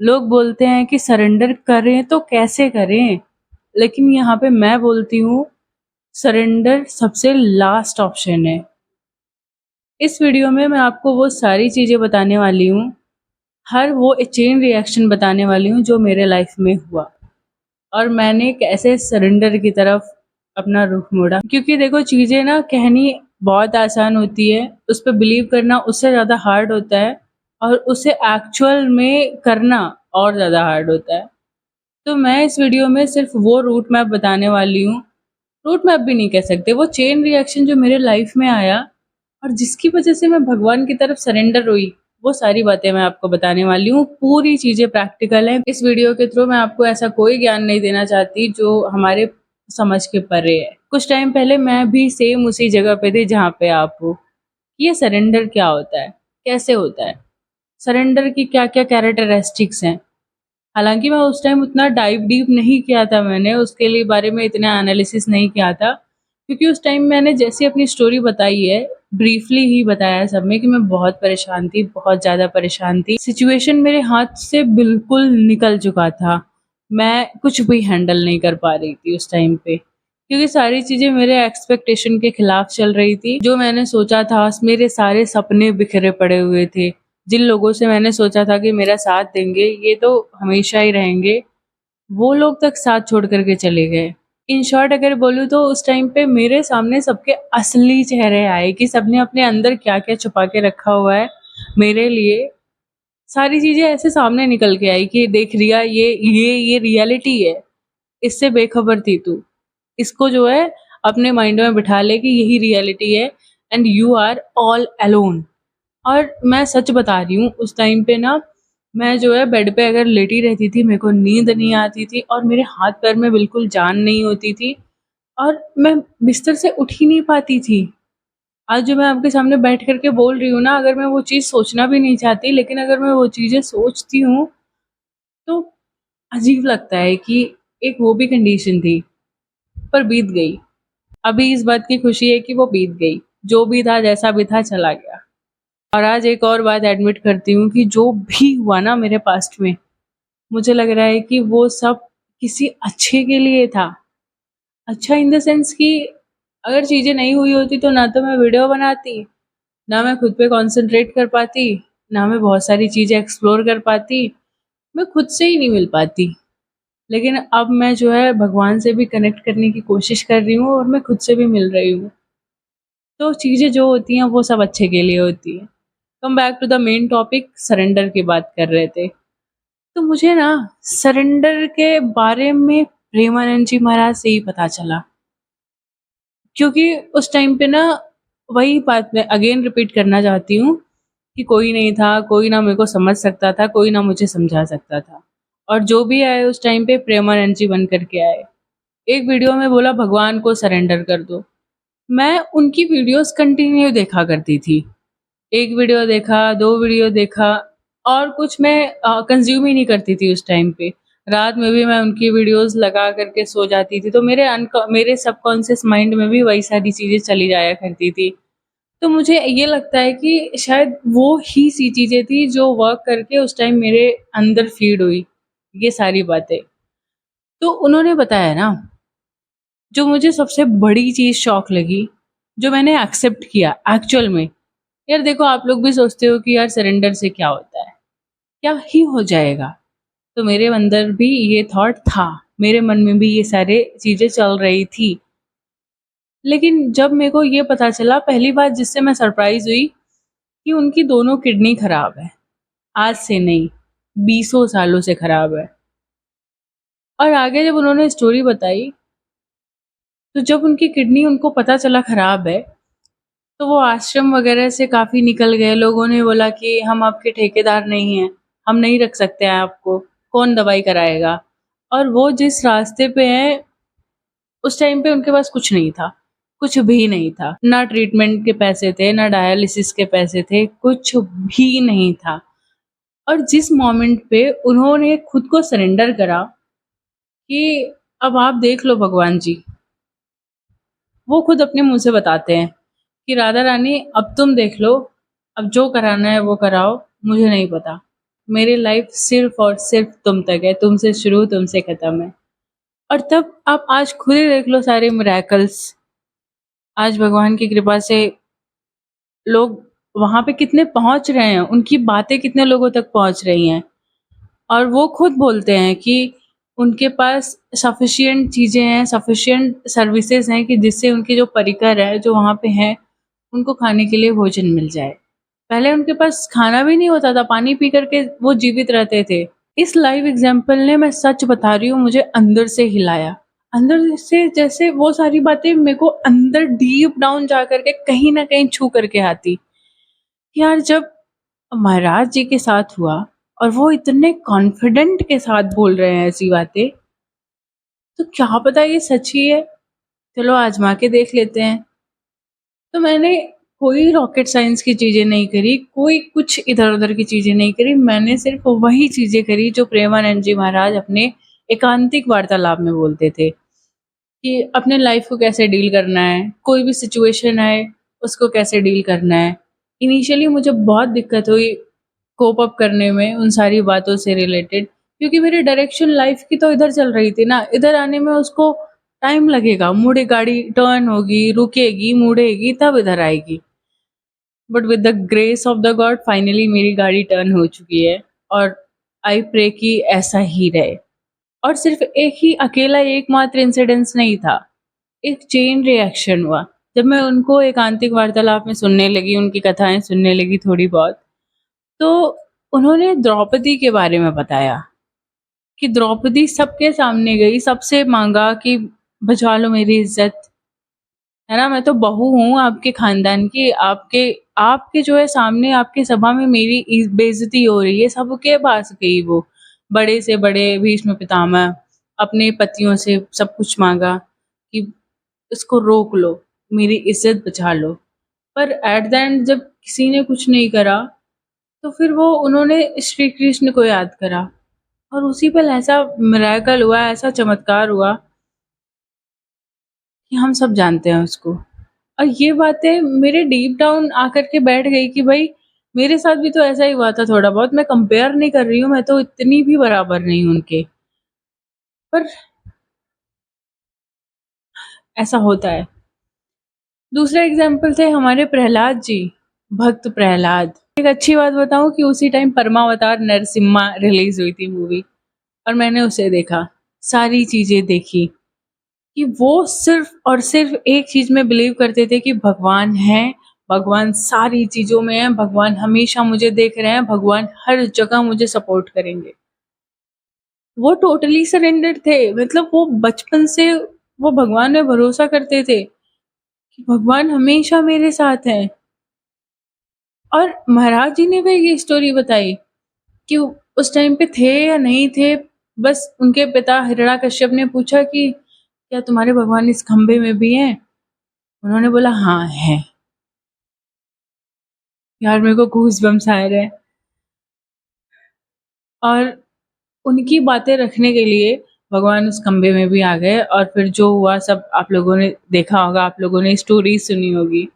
लोग बोलते हैं कि सरेंडर करें तो कैसे करें, लेकिन यहाँ पे मैं बोलती हूँ सरेंडर सबसे लास्ट ऑप्शन है। इस वीडियो में मैं आपको वो सारी चीज़ें बताने वाली हूँ, हर वो चेन रिएक्शन बताने वाली हूँ जो मेरे लाइफ में हुआ और मैंने कैसे सरेंडर की तरफ अपना रुख मोड़ा। क्योंकि देखो चीज़ें ना कहनी बहुत आसान होती है, उस पर बिलीव करना उससे ज़्यादा हार्ड होता है और उसे एक्चुअल में करना और ज़्यादा हार्ड होता है। तो मैं इस वीडियो में सिर्फ वो रूट मैप बताने वाली हूँ, रूट मैप भी नहीं कह सकते, वो चेन रिएक्शन जो मेरे लाइफ में आया और जिसकी वजह से मैं भगवान की तरफ सरेंडर हुई, वो सारी बातें मैं आपको बताने वाली हूँ। पूरी चीज़ें प्रैक्टिकल हैं। इस वीडियो के थ्रू मैं आपको ऐसा कोई ज्ञान नहीं देना चाहती जो हमारे समझ के परे है। कुछ टाइम पहले मैं भी सेम उसी जगह पे थी जहाँ पे आप हो। ये सरेंडर क्या होता है, कैसे होता है, सरेंडर की क्या क्या कैरेक्टरिस्टिक्स हैं। हालांकि मैं उस टाइम उतना डाइव डीप नहीं किया था, मैंने उसके लिए बारे में इतना एनालिसिस नहीं किया था, क्योंकि उस टाइम मैंने जैसे अपनी स्टोरी बताई है, ब्रीफली ही बताया है सब में कि मैं बहुत परेशान थी, बहुत ज़्यादा परेशान थी। सिचुएशन मेरे हाथ से बिल्कुल निकल चुका था, मैं कुछ भी हैंडल नहीं कर पा रही थी उस टाइम पे, क्योंकि सारी चीज़ें मेरे एक्सपेक्टेशन के खिलाफ चल रही थी। जो मैंने सोचा था, मेरे सारे सपने बिखरे पड़े हुए थे। जिन लोगों से मैंने सोचा था कि मेरा साथ देंगे, ये तो हमेशा ही रहेंगे, वो लोग तक साथ छोड़ कर के चले गए। इन शॉर्ट अगर बोलूँ तो उस टाइम पे मेरे सामने सबके असली चेहरे आए कि सबने अपने अंदर क्या-क्या छुपा के रखा हुआ है मेरे लिए। सारी चीज़ें ऐसे सामने निकल के आई कि देख रिया, ये रियलिटी है, इससे बेखबर थी तू। इसको जो है अपने माइंड में बिठा ले कि यही रियलिटी है and you are all alone. और मैं सच बता रही हूँ, उस टाइम पे ना मैं जो है बेड पे अगर लेटी रहती थी, मेरे को नींद नहीं आती थी और मेरे हाथ पैर में बिल्कुल जान नहीं होती थी और मैं बिस्तर से उठ ही नहीं पाती थी। आज जो मैं आपके सामने बैठ कर के बोल रही हूँ ना, अगर मैं वो चीज़ सोचना भी नहीं चाहती, लेकिन अगर मैं वो चीज़ें सोचती हूँ तो अजीब लगता है कि एक वो भी कंडीशन थी, पर बीत गई। अभी इस बात की खुशी है कि वो बीत गई। जो भी था, जैसा भी था, चला गया। और आज एक और बात एडमिट करती हूँ कि जो भी हुआ ना मेरे पास्ट में, मुझे लग रहा है कि वो सब किसी अच्छे के लिए था। अच्छा इन द सेंस कि अगर चीज़ें नहीं हुई होती तो ना तो मैं वीडियो बनाती, ना मैं खुद पे कॉन्सेंट्रेट कर पाती, ना मैं बहुत सारी चीज़ें एक्सप्लोर कर पाती, मैं खुद से ही नहीं मिल पाती। लेकिन अब मैं जो है भगवान से भी कनेक्ट करने की कोशिश कर रही हूँ और मैं खुद से भी मिल रही हूँ। तो चीज़ें जो होती हैं वो सब अच्छे के लिए होती हैं। Come back to the main topic, surrender की बात कर रहे थे। तो मुझे ना सरेंडर के बारे में प्रेमानंद जी महाराज से ही पता चला, क्योंकि उस टाइम पे ना वही बात मैं अगेन रिपीट करना चाहती हूँ कि कोई नहीं था, कोई ना मेरे को समझ सकता था, कोई ना मुझे समझा सकता था, और जो भी आए उस टाइम पे प्रेमानंद जी बन करके आए। एक वीडियो में बोला भगवान को सरेंडर कर दो। मैं उनकी वीडियोस कंटिन्यू देखा करती थी। एक वीडियो देखा, 2 वीडियो देखा और कुछ मैं कंज़्यूम ही नहीं करती थी उस टाइम पे। रात में भी मैं उनकी वीडियोस लगा कर के सो जाती थी, तो मेरे सबकॉन्शियस माइंड में भी वही सारी चीज़ें चली जाया करती थी। तो मुझे ये लगता है कि शायद वो ही सी चीज़ें थी जो वर्क करके उस टाइम मेरे अंदर फ़ीड हुई, ये सारी बातें। तो उन्होंने बताया ना, जो मुझे सबसे बड़ी चीज़ शॉक लगी, जो मैंने एक्सेप्ट किया एक्चुअल में। यार देखो, आप लोग भी सोचते हो कि यार सरेंडर से क्या होता है? क्या ही हो जाएगा? तो मेरे अंदर भी ये थॉट था, मेरे मन में भी ये सारे चीज़ें चल रही थी। लेकिन जब मेरे को ये पता चला, पहली बात जिससे मैं सरप्राइज़ हुई कि उनकी दोनों किडनी खराब है। आज से नहीं, बीसों सालों से खराब है। और आगे जब उन्होंने स्टोरी बताई, तो जब उनकी किडनी उनको पता चला खराब है, तो वो आश्रम वगैरह से काफ़ी निकल गए। लोगों ने बोला कि हम आपके ठेकेदार नहीं हैं, हम नहीं रख सकते हैं आपको, कौन दवाई कराएगा? और वो जिस रास्ते पे हैं, उस टाइम पे उनके पास कुछ नहीं था, कुछ भी नहीं था। ना ट्रीटमेंट के पैसे थे, ना डायलिसिस के पैसे थे, कुछ भी नहीं था। और जिस मोमेंट पे उन्होंने खुद को सरेंडर करा कि अब आप देख लो भगवान जी, वो खुद अपने मुँह से बताते हैं कि राधा रानी अब तुम देख लो, अब जो कराना है वो कराओ, मुझे नहीं पता। मेरी लाइफ सिर्फ़ और सिर्फ़ तुम तक है, तुमसे शुरू, तुमसे ख़त्म है। और तब आप आज खुद ही देख लो सारे मिरेकल्स, आज भगवान की कृपा से लोग वहाँ पे कितने पहुँच रहे हैं, उनकी बातें कितने लोगों तक पहुँच रही हैं। और वो खुद बोलते हैं कि उनके पास सफिशिएंट चीज़ें हैं, सफिशिएंट सर्विसेज़ हैं कि जिससे उनके जो परिकर है, जो वहाँ पे हैं, उनको खाने के लिए भोजन मिल जाए। पहले उनके पास खाना भी नहीं होता था, पानी पी कर के वो जीवित रहते थे। इस लाइव एग्ज़ाम्पल ने, मैं सच बता रही हूँ, मुझे अंदर से हिलाया। अंदर से जैसे वो सारी बातें मेरे को अंदर डीप डाउन जा कर के कहीं न कहीं छू करके आती। यार जब महाराज जी के साथ हुआ और वो इतने कॉन्फिडेंट के साथ बोल रहे हैं ऐसी बातें, तो क्या पता ये सच ही है। चलो आज़मा के देख लेते हैं। तो मैंने कोई रॉकेट साइंस की चीज़ें नहीं करी, कोई कुछ इधर-उधर की चीज़ें नहीं करी। मैंने सिर्फ़ वही चीज़ें करी जो प्रेमानंद जी महाराज अपने एकांतिक वार्तालाप में बोलते थे, कि अपने लाइफ़ को कैसे डील करना है, कोई भी सिचुएशन आए, उसको कैसे डील करना है। इनिशियली मुझे बहुत दिक्कत हुई कोप अप करने में उन सारी बातों से रिलेटेड, क्योंकि मेरी डायरेक्शन लाइफ़ की तो इधर चल रही थी ना, इधर आने में उसको टाइम लगेगा, मुड़े गाड़ी टर्न होगी, रुकेगी, मुड़ेगी तब इधर आएगी। But with the grace of the God finally मेरी गाड़ी टर्न हो चुकी है और आई प्रे कि ऐसा ही रहे। और सिर्फ़ एक ही अकेला एकमात्र इंसिडेंस नहीं था, एक चेन रिएक्शन हुआ। जब मैं उनको एकांतिक वार्तालाप में सुनने लगी, उनकी कथाएँ सुनने लगी थोड़ी बहुत, तो उन्होंने द्रौपदी के बारे में बताया कि द्रौपदी सबके सामने गई, सबसे माँगा कि बचा लो मेरी इज़्ज़त, है ना? मैं तो बहू हूँ आपके ख़ानदान की, आपके आपके जो है सामने आपकी सभा में मेरी बेइज़्ज़ती हो रही है, सबके पास गई वो। बड़े से बड़े भीष्म पितामह, अपने पतियों से सब कुछ माँगा कि इसको रोक लो, मेरी इज़्ज़त बचा लो। पर एट द एंड जब किसी ने कुछ नहीं करा, तो फिर वो उन्होंने श्री कृष्ण को याद करा और उसी पल ऐसा मिरेकल हुआ, ऐसा चमत्कार हुआ कि हम सब जानते हैं उसको। और ये बातें मेरे डीप डाउन आकर के बैठ गई कि भाई मेरे साथ भी तो ऐसा ही हुआ था थोड़ा बहुत। मैं कंपेयर नहीं कर रही हूँ, मैं तो इतनी भी बराबर नहीं हूँ उनके। पर ऐसा होता है। दूसरा एग्ज़ाम्पल थे हमारे प्रहलाद जी, भक्त प्रहलाद। एक अच्छी बात बताऊँ कि उसी टाइम परमावतार नरसिम्हा रिलीज़ हुई थी मूवी और मैंने उसे देखा, सारी चीज़ें देखी कि वो सिर्फ़ और सिर्फ़ एक चीज़ में बिलीव करते थे कि भगवान हैं, भगवान सारी चीज़ों में हैं, भगवान हमेशा मुझे देख रहे हैं, भगवान हर जगह मुझे सपोर्ट करेंगे। वो टोटली सरेंडर्ड थे, मतलब वो बचपन से वो भगवान में भरोसा करते थे कि भगवान हमेशा मेरे साथ हैं। और महाराज जी ने भी ये स्टोरी बताई कि उस टाइम पे थे या नहीं थे, बस उनके पिता हिरण्याकश्यप ने पूछा कि क्या तुम्हारे भगवान इस खंबे में भी हैं? उन्होंने बोला हाँ, हैं। यार मेरे को गूज़बम्प्स आ रहे हैं। और उनकी बातें रखने के लिए भगवान उस खंबे में भी आ गए और फिर जो हुआ सब आप लोगों ने देखा होगा, आप लोगों ने स्टोरी सुनी होगी।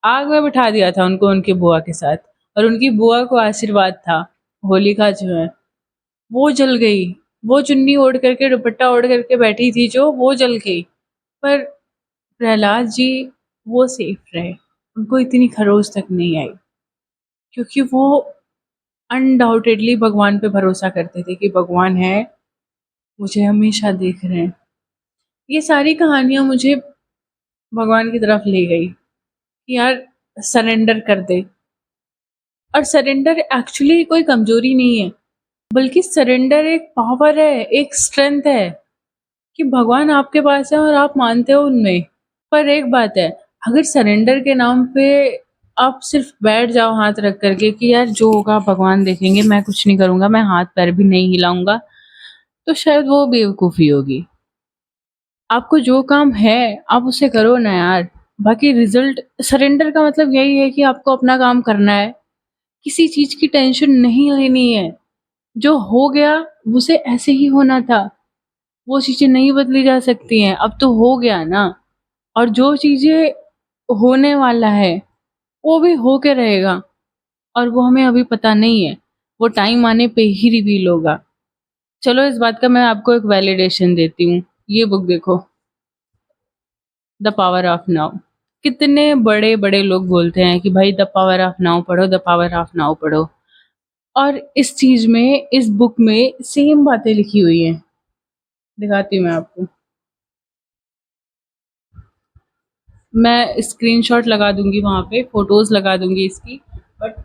आग में बिठा दिया था उनको उनकी बुआ के साथ और उनकी बुआ को आशीर्वाद था, होलिका जो है वो जल गई। वो चुन्नी ओढ़ करके, दुपट्टा ओढ़ करके बैठी थी जो, वो जल गई। पर प्रहलाद जी वो सेफ रहे, उनको इतनी खरोच तक नहीं आई, क्योंकि वो अनडाउटेडली भगवान पे भरोसा करते थे कि भगवान है, मुझे हमेशा देख रहे हैं। ये सारी कहानियाँ मुझे भगवान की तरफ ले गई कि यार सरेंडर कर दे। और सरेंडर एक्चुअली कोई कमज़ोरी नहीं है, बल्कि सरेंडर एक पावर है, एक स्ट्रेंथ है कि भगवान आपके पास है और आप मानते हो उनमें। पर एक बात है, अगर सरेंडर के नाम पे आप सिर्फ़ बैठ जाओ हाथ रख कर के कि यार जो होगा भगवान देखेंगे, मैं कुछ नहीं करूँगा, मैं हाथ-पैर भी नहीं हिलाऊँगा, तो शायद वो बेवकूफ़ी होगी। आपको जो काम है, आप उसे करो ना यार। बाकी रिज़ल्ट, सरेंडर का मतलब यही है कि आपको अपना काम करना है, किसी चीज़ की टेंशन नहीं लेनी है। जो हो गया, उसे ऐसे ही होना था। वो चीज़ें नहीं बदली जा सकती हैं, अब तो हो गया ना। और जो चीज़ें होने वाला है, वो भी हो के रहेगा और वो हमें अभी पता नहीं है। वो टाइम आने पे ही रिवील होगा। चलो इस बात का मैं आपको एक वैलिडेशन देती हूँ। ये बुक देखो, द पावर ऑफ नाउ। कितने बड़े बड़े लोग बोलते हैं कि भाई द पावर ऑफ नाउ पढ़ो, द पावर ऑफ नाउ पढ़ो, और इस चीज में, इस बुक में सेम बातें लिखी हुई हैं। दिखाती हूँ मैं आपको, मैं स्क्रीनशॉट लगा दूंगी, वहां पे फोटोज लगा दूंगी इसकी। बट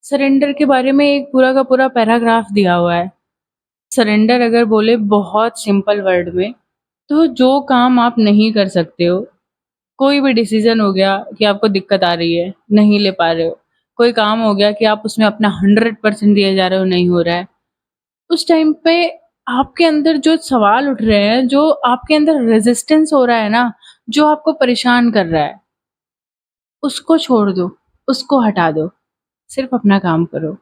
सरेंडर के बारे में एक पूरा का पूरा पैराग्राफ दिया हुआ है। सरेंडर अगर बोले बहुत सिंपल वर्ड में, तो जो काम आप नहीं कर सकते हो, कोई भी डिसीजन हो गया कि आपको दिक्कत आ रही है, नहीं ले पा रहे हो, कोई काम हो गया कि आप उसमें अपना 100% दिए जा रहे हो, नहीं हो रहा है, उस टाइम पे आपके अंदर जो सवाल उठ रहे हैं, जो आपके अंदर रेजिस्टेंस हो रहा है ना, जो आपको परेशान कर रहा है, उसको छोड़ दो, उसको हटा दो, सिर्फ अपना काम करो।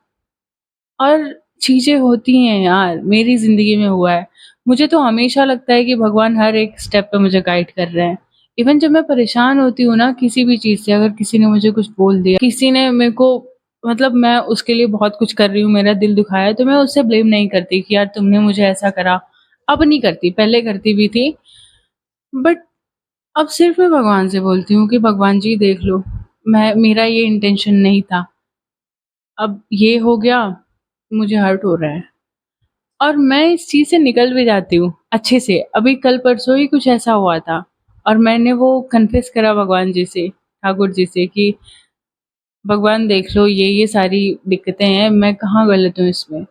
और चीज़ें होती हैं यार, मेरी ज़िंदगी में हुआ है। मुझे तो हमेशा लगता है कि भगवान हर एक स्टेप पे मुझे गाइड कर रहे हैं। इवन जब मैं परेशान होती हूँ ना किसी भी चीज़ से, अगर किसी ने मुझे कुछ बोल दिया, किसी ने मेरे को, मतलब मैं उसके लिए बहुत कुछ कर रही हूँ, मेरा दिल दुखाया है, तो मैं उससे ब्लेम नहीं करती कि यार तुमने मुझे ऐसा करा। अब नहीं करती, पहले करती भी थी। बट अब सिर्फ मैं भगवान से बोलती हूँ कि भगवान जी देख लो, मेरा ये इंटेंशन नहीं था, अब ये हो गया, मुझे हर्ट हो रहा है, और मैं इस चीज़ से निकल भी जाती हूँ अच्छे से। अभी कल परसों ही कुछ ऐसा हुआ था, और मैंने वो कन्फेस करा भगवान जी से, ठाकुर जी से, कि भगवान देख लो, ये सारी दिक्कतें हैं, मैं कहाँ गलत हूँ इसमें,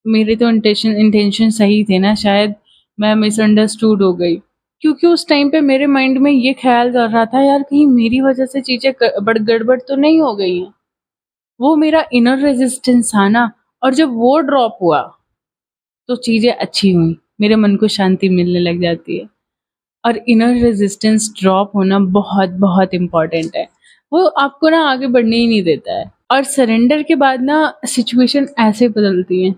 मेरे तो इंटेंशन सही थे ना, शायद मैं मिसअंडरस्टूड हो गई। क्योंकि उस टाइम पे मेरे माइंड में ये ख्याल चल रहा था, यार कहीं मेरी वजह से चीज़ें बड़ गड़बड़ तो नहीं हो गई हैं। वो मेरा इनर रेजिस्टेंस था ना, और जब वो ड्रॉप हुआ तो चीज़ें अच्छी हुई, मेरे मन को शांति मिलने लग जाती है। और इनर रेजिस्टेंस ड्रॉप होना बहुत बहुत इम्पॉर्टेंट है, वो आपको ना आगे बढ़ने ही नहीं देता है। और सरेंडर के बाद ना सिचुएशन ऐसे बदलती हैं,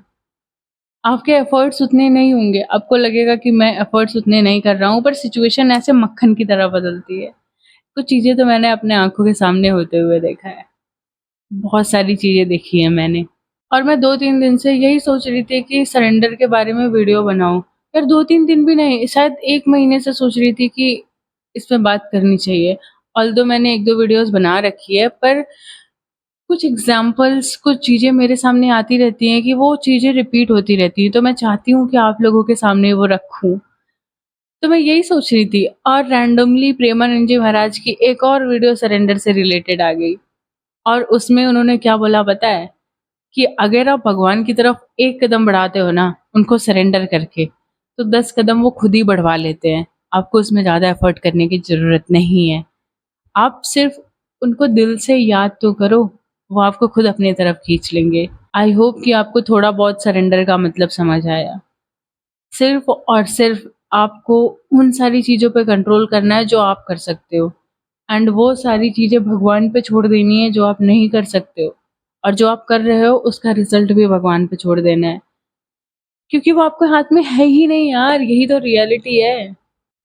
आपके एफर्ट्स उतने नहीं होंगे, आपको लगेगा कि मैं एफर्ट्स उतने नहीं कर रहा हूँ, पर सिचुएशन ऐसे मक्खन की तरह बदलती है। कुछ चीज़ें तो मैंने अपने आंखों के सामने होते हुए देखा है, बहुत सारी चीज़ें देखी हैं मैंने। और मैं 2-3 दिन से यही सोच रही थी कि सरेंडर के बारे में वीडियो बनाऊँ। यार 2-3 दिन भी नहीं, शायद 1 महीने से सोच रही थी कि इस पे बात करनी चाहिए। ऑल्दो मैंने 1-2 वीडियोज़ बना रखी है, पर कुछ एग्ज़ाम्पल्स, कुछ चीज़ें मेरे सामने आती रहती हैं कि वो चीज़ें रिपीट होती रहती हैं, तो मैं चाहती हूँ कि आप लोगों के सामने वो रखूँ। तो मैं यही सोच रही थी, और रैंडमली प्रेमानंद जी महाराज की एक और वीडियो सरेंडर से रिलेटेड आ गई, और उसमें उन्होंने क्या बोला पता है? कि अगर आप भगवान की तरफ एक कदम बढ़ाते हो ना, उनको सरेंडर करके, तो 10 कदम वो खुद ही बढ़वा लेते हैं। आपको उसमें ज़्यादा एफर्ट करने की ज़रूरत नहीं है। आप सिर्फ उनको दिल से याद तो करो, वो आपको खुद अपनी तरफ खींच लेंगे। आई होप कि आपको थोड़ा बहुत सरेंडर का मतलब समझ आया। सिर्फ और सिर्फ आपको उन सारी चीज़ों पे कंट्रोल करना है जो आप कर सकते हो, एंड वो सारी चीज़ें भगवान पे छोड़ देनी है जो आप नहीं कर सकते हो, और जो आप कर रहे हो उसका रिजल्ट भी भगवान पे छोड़ देना है, क्योंकि वो आपके हाथ में है ही नहीं यार, यही तो रियलिटी है।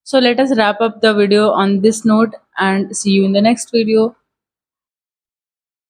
So let us wrap up the video on this note and see you in the next video.